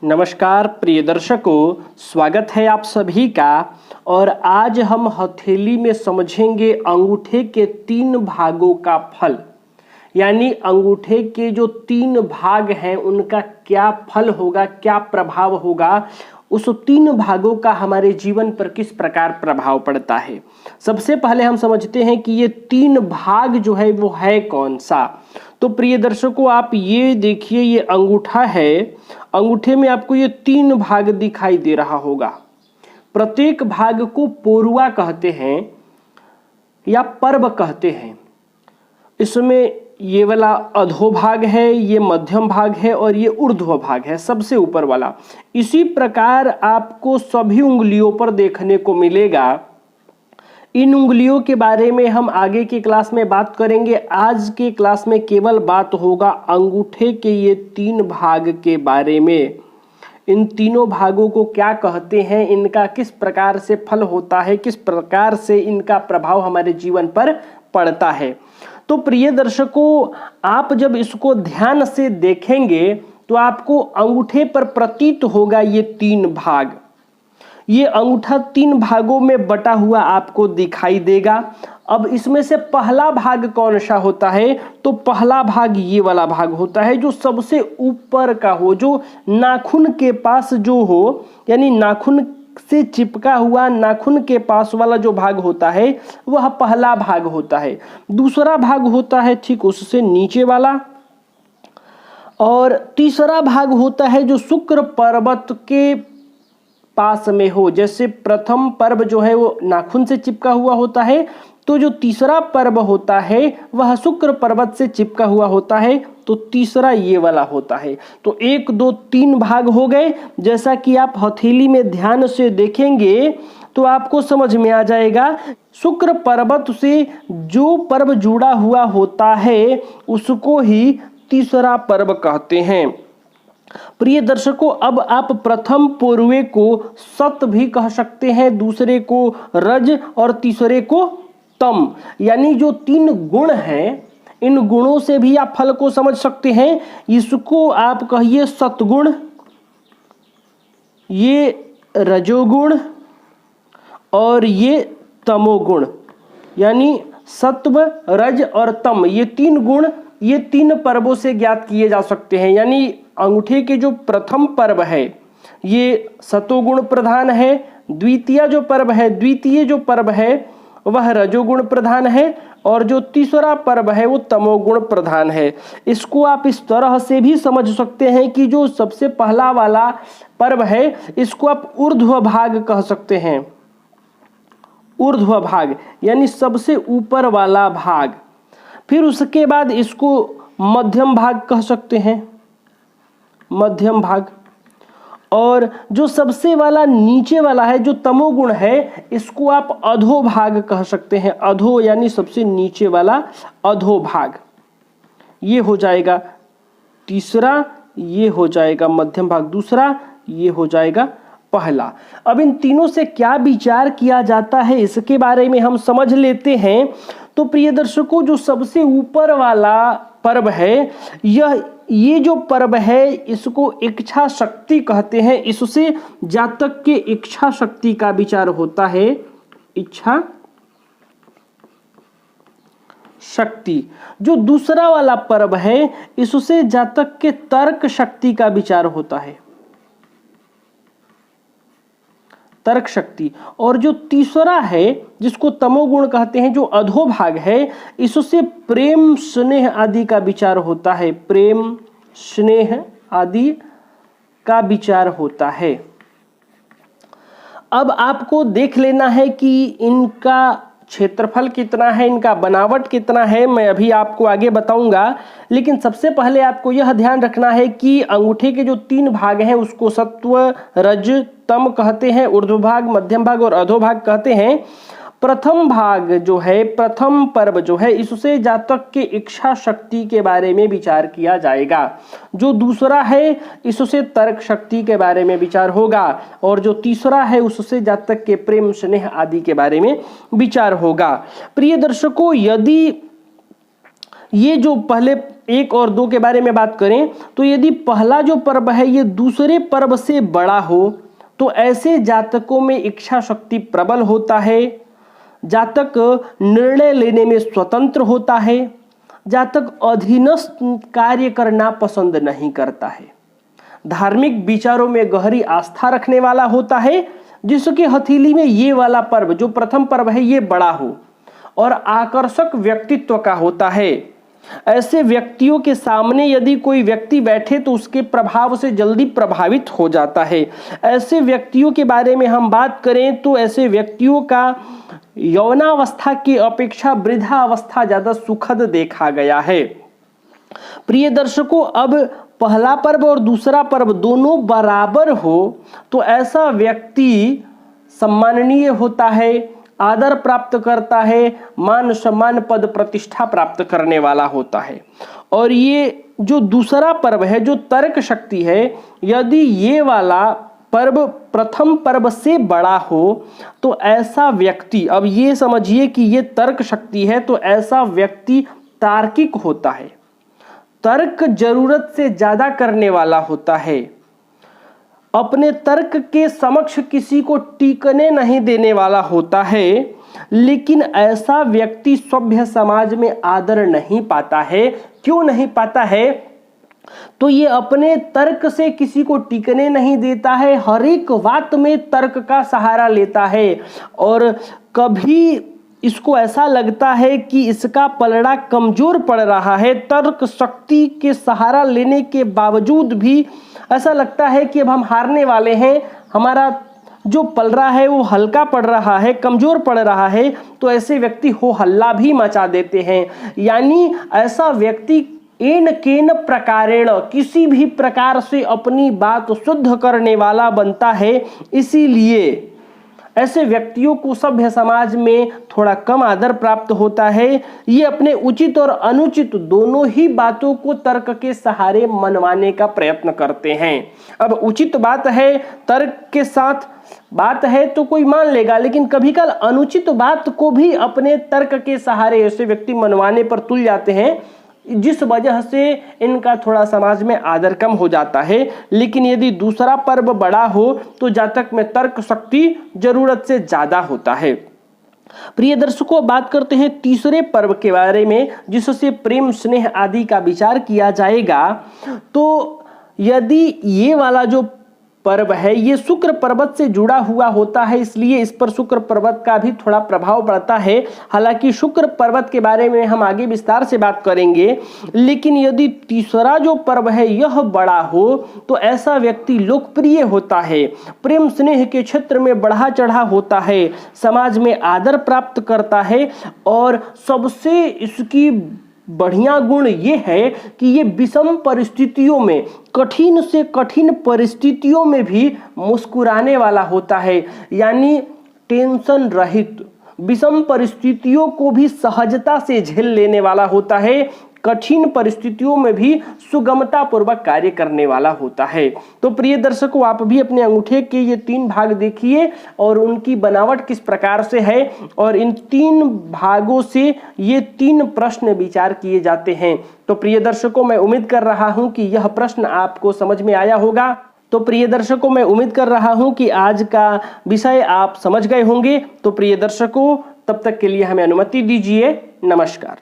नमस्कार प्रिय दर्शकों, स्वागत है आप सभी का। और आज हम हथेली में समझेंगे अंगूठे के 3 भागों का फल, यानी अंगूठे के जो 3 भाग हैं उनका क्या फल होगा, क्या प्रभाव होगा, उस 3 भागों का हमारे जीवन पर किस प्रकार प्रभाव पड़ता है। सबसे पहले हम समझते हैं कि ये 3 भाग जो है वो है कौन सा। तो प्रिय दर्शकों, आप ये देखिए, ये अंगूठा है। अंगूठे में आपको ये 3 भाग दिखाई दे रहा होगा। प्रत्येक भाग को पोरुआ कहते हैं या पर्व कहते हैं। इसमें ये वाला अधोभाग है, ये मध्यम भाग है और ये ऊर्ध्व भाग है, सबसे ऊपर वाला। इसी प्रकार आपको सभी उंगलियों पर देखने को मिलेगा। इन उंगलियों के बारे में हम आगे की क्लास में बात करेंगे। आज के क्लास में केवल बात होगा अंगूठे के ये 3 भाग के बारे में। इन तीनों भागों को क्या कहते हैं, इनका किस प्रकार से फल होता है, किस प्रकार से इनका प्रभाव हमारे जीवन पर पड़ता है। तो प्रिय दर्शकों, आप जब इसको ध्यान से देखेंगे तो आपको अंगूठे पर प्रतीत होगा ये 3 भाग। ये अंगूठा 3 भागों में बटा हुआ आपको दिखाई देगा। अब इसमें से पहला भाग कौन सा होता है, तो पहला भाग ये वाला भाग होता है जो सबसे ऊपर का हो, जो नाखून के पास जो हो, यानी नाखून से चिपका हुआ नाखून के पास वाला जो भाग होता है वह पहला भाग होता है। दूसरा भाग होता है ठीक उससे नीचे वाला, और तीसरा भाग होता है जो शुक्र पर्वत के पास में हो। जैसे प्रथम पर्व जो है वो नाखून से चिपका हुआ होता है, तो जो तीसरा पर्व होता है वह शुक्र पर्वत से चिपका हुआ होता है, तो तीसरा ये वाला होता है। तो 1 2 3 भाग हो गए। जैसा कि आप हथेली में ध्यान से देखेंगे तो आपको समझ में आ जाएगा। शुक्र पर्वत से जो पर्व जुड़ा हुआ होता है उसको ही तीसरा पर्व कहते हैं। प्रिय दर्शकों, अब आप प्रथम पोरुए को सत भी कह सकते हैं, दूसरे को रज और तीसरे को तम। यानी जो 3 गुण हैं, इन गुणों से भी आप फल को समझ सकते हैं। इसको आप कहिए सतगुण, ये रजोगुण और ये तमोगुण। यानी सत्व, रज और तम, ये 3 गुण ये 3 पर्वों से ज्ञात किए जा सकते हैं। यानी अंगूठे के जो प्रथम पर्व है ये सतोगुण प्रधान है, द्वितीय जो पर्व है वह रजोगुण प्रधान है, और जो तीसरा पर्व है वो तमोगुण प्रधान है। इसको आप इस तरह से भी समझ सकते हैं कि जो सबसे पहला वाला पर्व है इसको आप ऊर्ध्व भाग कह सकते हैं। ऊर्ध्व भाग यानी सबसे ऊपर वाला भाग। फिर उसके बाद इसको मध्यम भाग कह सकते हैं, मध्यम भाग। और जो सबसे वाला नीचे वाला है जो तमोगुण है, इसको आप अधो भाग कह सकते हैं। अधो यानी सबसे नीचे वाला अधो भाग। ये हो जाएगा तीसरा, ये हो जाएगा मध्यम भाग दूसरा, ये हो जाएगा पहला। अब इन तीनों से क्या विचार किया जाता है इसके बारे में हम समझ लेते हैं। तो प्रिय दर्शकों, जो सबसे ऊपर वाला पर्व है, ये जो पर्व है इसको इच्छा शक्ति कहते हैं। इससे जातक के इच्छा शक्ति का विचार होता है। इच्छा शक्ति। जो दूसरा वाला पर्व है इससे जातक के तर्क शक्ति का विचार होता है, तर्क शक्ति। और जो तीसरा है जिसको तमोगुण कहते हैं, जो अधोभाग है, इससे प्रेम स्नेह आदि का विचार होता है। प्रेम स्नेह आदि का विचार होता है। अब आपको देख लेना है कि इनका क्षेत्रफल कितना है, इनका बनावट कितना है, मैं अभी आपको आगे बताऊंगा। लेकिन सबसे पहले आपको यह ध्यान रखना है कि अंगूठे के जो 3 भाग हैं उसको सत्व, रज, तम कहते हैं। ऊर्ध्व भाग, मध्यम भाग और अधोभाग कहते हैं। प्रथम भाग जो है, प्रथम पर्व जो है, इससे जातक के इच्छा शक्ति के बारे में विचार किया जाएगा। जो दूसरा है इससे तर्क शक्ति के बारे में विचार होगा, और जो तीसरा है उससे जातक के प्रेम स्नेह आदि के बारे में विचार होगा। प्रिय दर्शकों, यदि ये जो पहले 1 और 2 के बारे में बात करें तो यदि पहला जो पर्व है ये दूसरे पर्व से बड़ा हो तो ऐसे जातकों में इच्छा शक्ति प्रबल होता है, जातक निर्णय लेने में स्वतंत्र होता है, जातक अधीनस्थ कार्य करना पसंद नहीं करता है, धार्मिक विचारों में गहरी आस्था रखने वाला होता है, जिसकी हथेली में ये वाला पर्व जो प्रथम पर्व है ये बड़ा हो और आकर्षक व्यक्तित्व का होता है। ऐसे व्यक्तियों के सामने यदि कोई व्यक्ति बैठे तो उसके प्रभाव से जल्दी प्रभावित हो जाता है। ऐसे व्यक्तियों के बारे में हम बात करें तो ऐसे व्यक्तियों का यौवनावस्था की अपेक्षा वृद्धावस्था ज्यादा सुखद देखा गया है। प्रिय दर्शकों, अब पहला पर्व और दूसरा पर्व दोनों बराबर हो तो ऐसा व्यक्ति सम्माननीय होता है, आदर प्राप्त करता है, मान सम्मान पद प्रतिष्ठा प्राप्त करने वाला होता है। और ये जो दूसरा पर्व है जो तर्क शक्ति है, यदि ये वाला पर्व प्रथम पर्व से बड़ा हो तो ऐसा व्यक्ति, अब ये समझिए कि ये तर्क शक्ति है तो ऐसा व्यक्ति तार्किक होता है, तर्क जरूरत से ज्यादा करने वाला होता है, अपने तर्क के समक्ष किसी को टीकने नहीं देने वाला होता है। लेकिन ऐसा व्यक्ति सभ्य समाज में आदर नहीं पाता है। क्यों नहीं पाता है? तो ये अपने तर्क से किसी को टिकने नहीं देता है, हर एक बात में तर्क का सहारा लेता है और कभी इसको ऐसा लगता है कि इसका पलड़ा कमजोर पड़ रहा है, तर्क शक्ति के सहारा लेने के बावजूद भी ऐसा लगता है कि अब हम हारने वाले हैं, हमारा जो पलड़ा है वो हल्का पड़ रहा है, कमजोर पड़ रहा है, तो ऐसे व्यक्ति हो हल्ला भी मचा देते हैं। यानी ऐसा व्यक्ति एन केन प्रकारेण किसी भी प्रकार से अपनी बात शुद्ध करने वाला बनता है। इसीलिए ऐसे व्यक्तियों को सभ्य समाज में थोड़ा कम आदर प्राप्त होता है। ये अपने उचित और अनुचित दोनों ही बातों को तर्क के सहारे मनवाने का प्रयत्न करते हैं। अब उचित बात है, तर्क के साथ बात है तो कोई मान लेगा, लेकिन कभी कल अनुचित बात को भी अपने तर्क के सहारे ऐसे व्यक्ति मनवाने पर तुल जाते हैं, जिस वजह से इनका थोड़ा समाज में आदर कम हो जाता है। लेकिन यदि दूसरा पर्व बड़ा हो तो जातक में तर्क शक्ति जरूरत से ज्यादा होता है। प्रिय दर्शकों, बात करते हैं तीसरे पर्व के बारे में जिससे प्रेम स्नेह आदि का विचार किया जाएगा। तो यदि ये वाला जो पर्व है ये शुक्र पर्वत से जुड़ा हुआ होता है, इसलिए इस पर शुक्र पर्वत का भी थोड़ा प्रभाव पड़ता है। हालांकि शुक्र पर्वत के बारे में हम आगे विस्तार से बात करेंगे। लेकिन यदि तीसरा जो पर्व है यह बड़ा हो तो ऐसा व्यक्ति लोकप्रिय होता है, प्रेम स्नेह के क्षेत्र में बढ़ा चढ़ा होता है, समाज में आदर प्राप्त करता है और सबसे इसकी बढ़िया गुण ये है कि ये विषम परिस्थितियों में, कठिन से कठिन परिस्थितियों में भी मुस्कुराने वाला होता है। यानी टेंशन रहित विषम परिस्थितियों को भी सहजता से झेल लेने वाला होता है, कठिन परिस्थितियों में भी सुगमता पूर्वक कार्य करने वाला होता है। तो प्रिय दर्शकों, आप भी अपने अंगूठे के ये 3 भाग देखिए और उनकी बनावट किस प्रकार से है और इन 3 भागों से ये 3 प्रश्न विचार किए जाते हैं। तो प्रिय दर्शकों, मैं उम्मीद कर रहा हूं कि यह प्रश्न आपको समझ में आया होगा। तो प्रिय दर्शकों, मैं उम्मीद कर रहा हूं कि आज का विषय आप समझ गए होंगे। तो प्रिय दर्शकों, तब तक के लिए हमें अनुमति दीजिए। नमस्कार।